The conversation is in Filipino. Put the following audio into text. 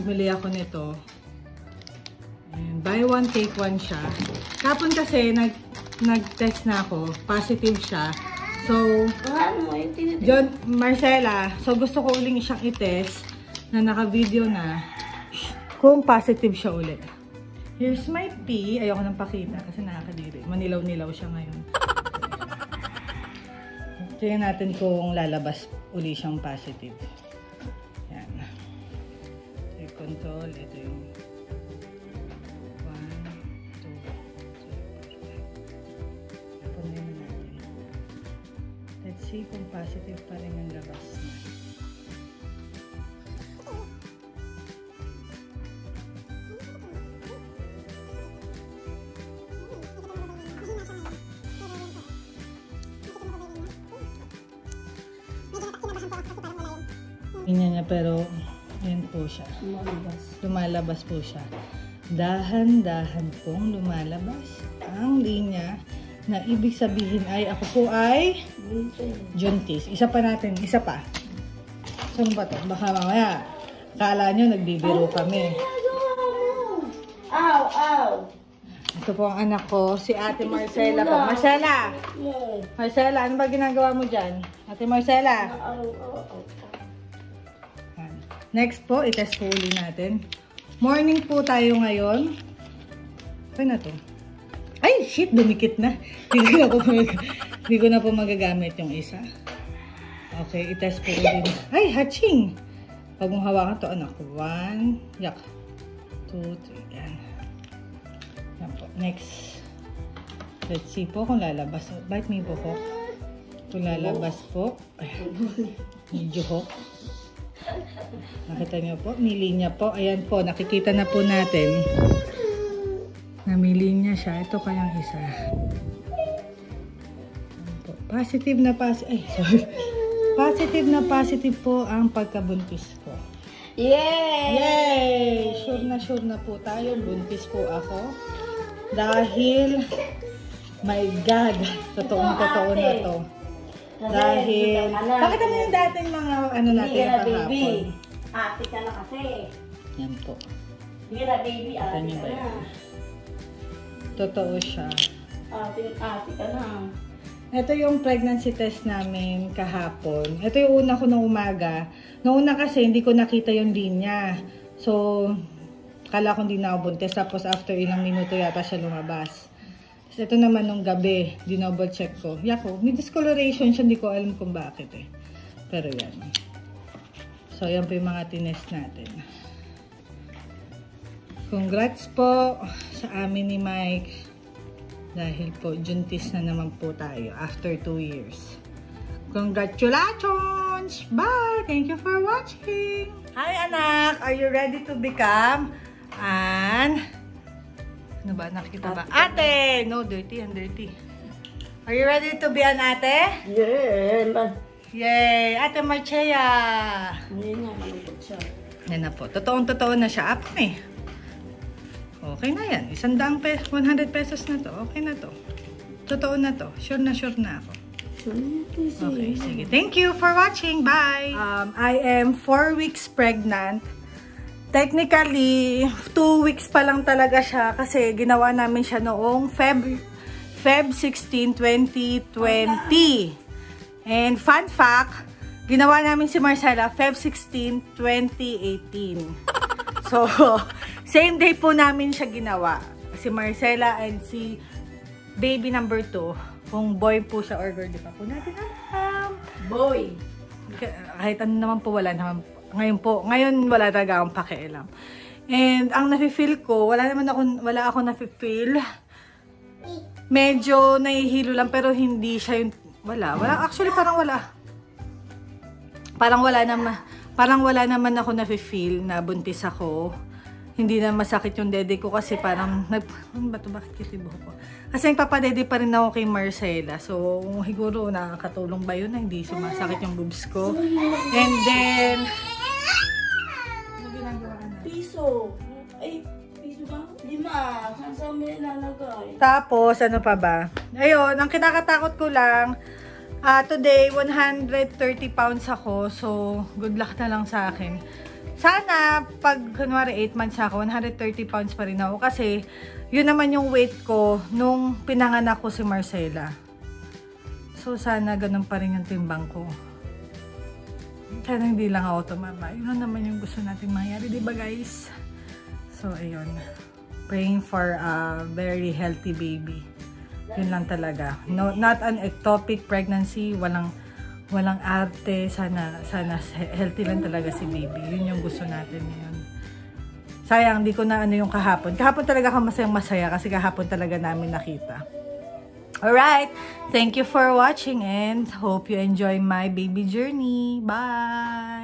bumili ako nito. And buy one, take one siya. Kapon kasi, nag-test na ako. Positive siya. So, John, Marcela, so gusto ko uling siyang i-test na naka-video na kung positive siya ulit. Here's my pee. Ayoko nang pakita kasi nakakadiri. Manilaw-nilaw siya ngayon. Tingnan natin kung lalabas uli siyang positive. Yan. Take control. Ito yung 1, 2, 3, 4. Punin na natin. Let's see kung positive pa rin ang labas niya. Ganyan niya, pero ayan po siya. Lumalabas po siya. Dahan-dahan pong lumalabas ang linya na ibig sabihin ay ako po ay jaundice. Isa pa natin, isa pa. Saan ba ito? Baka mamaya akala nyo nagbibiro kami. Ow! Ow! Ito po ang anak ko, si Ate Marcela po. Marcela! Marcela, ano ba ginagawa mo dyan? Ate Marcela! Next po, itest po uli natin. Morning po tayo ngayon. Okay na to. Ay, shit! Dumikit na. Hindi ko na po magagamit yung isa. Okay, itest po uli. Ay, hatching! Pag mong hawakan to, anak ko. 1, yak. 2, 3, yan. Yan po. Next. Let's see po kung lalabas. Bite me po po. Kung lalabas po. Ay, medyo ho. Nakita niyo po, may linya po. Ayan po, nakikita na po natin na may linya siya. Ito kayang isa. Po. Positive na positive po ang pagkabuntis ko. Yay! Yay! Sure na po tayo. Buntis po ako. Dahil, my God, totoo na to. Dahil, bakit naman yung dating mga ano natin yung kahapon? Ate ka na kasi. Yan po. Hindi na baby, ate Niyo ka ba na. yan? Totoo siya. Ate ka na. Ito yung pregnancy test namin kahapon. Ito yung una ko ng umaga. Noong una kasi hindi ko nakita yung linya. So, kala ko hindi na ako buntis. Tapos after ilang minuto yata siya lumabas. Ito naman nung gabi, dinouble check ko. Yako, may discoloration siya, hindi ko alam kung bakit eh. Pero yan. So, yan po yung mga tinest natin. Congrats po sa amin ni Mike. Dahil po, jaundice na naman po tayo after 2 years. Congratulations! Bye! Thank you for watching! Hi anak! Are you ready to become an... Ano ba? Nakikita ba? Ate! No, dirty and dirty. Are you ready to be an ate? Yeah! Yay! Ate Marcea! Hindi nga, malungkot siya. Yan na po. Totoong-totoo na siya. Up eh. Okay na yan. 100 pesos na to. Okay na to. Totoo na to. Sure na ako. Okay, sige. Thank you for watching. Bye! I am 4 weeks pregnant. Technically, 2 weeks pa lang talaga siya kasi ginawa namin siya noong Feb 16, 2020. And fun fact, ginawa namin si Marcela Feb 16, 2018. So, same day po namin siya ginawa. Si Marcela and si baby number 2. Kung boy po siya or girl, di pa po natin alam. Boy! Kahit ano naman po, wala naman po. Ngayon wala talaga akong pakialam. And ang nafe-feel ko, wala ako nafe-feel. Medyo nahihilo lang pero hindi siya yung actually parang wala naman ako nafe-feel na buntis ako. Hindi na masakit yung dede ko kasi parang bakit kitibuho ko? Kasi nagpapadede pa rin ako kay Marcela. So siguro nakakatulong ba yun na hindi sumasakit yung boobs ko. And then Piso. Ay, piso ba? 5. Saan mo ilalagay? Tapos, ano pa ba? Ayun, ang kinakatakot ko lang, today, 130 pounds ako. So, good luck na lang sa akin. Sana, pag kunwari 8 months ako, 130 pounds pa rin ako. Kasi, yun naman yung weight ko nung pinanganak ko si Marcela. So, sana ganun pa rin yung timbang ko. Sana hindi lang ako tumaba. Yun naman yung gusto natin mangyari, diba guys? So, ayun. Praying for a very healthy baby. Yun lang talaga. No, not an ectopic pregnancy. Walang arte. Sana healthy lang talaga si baby. Yun yung gusto natin ngayon. Sayang, di ko na ano yung kahapon. Kahapon talaga ako masaya kasi kahapon talaga namin nakita. Alright. Thank you for watching and hope you enjoy my baby journey. Bye!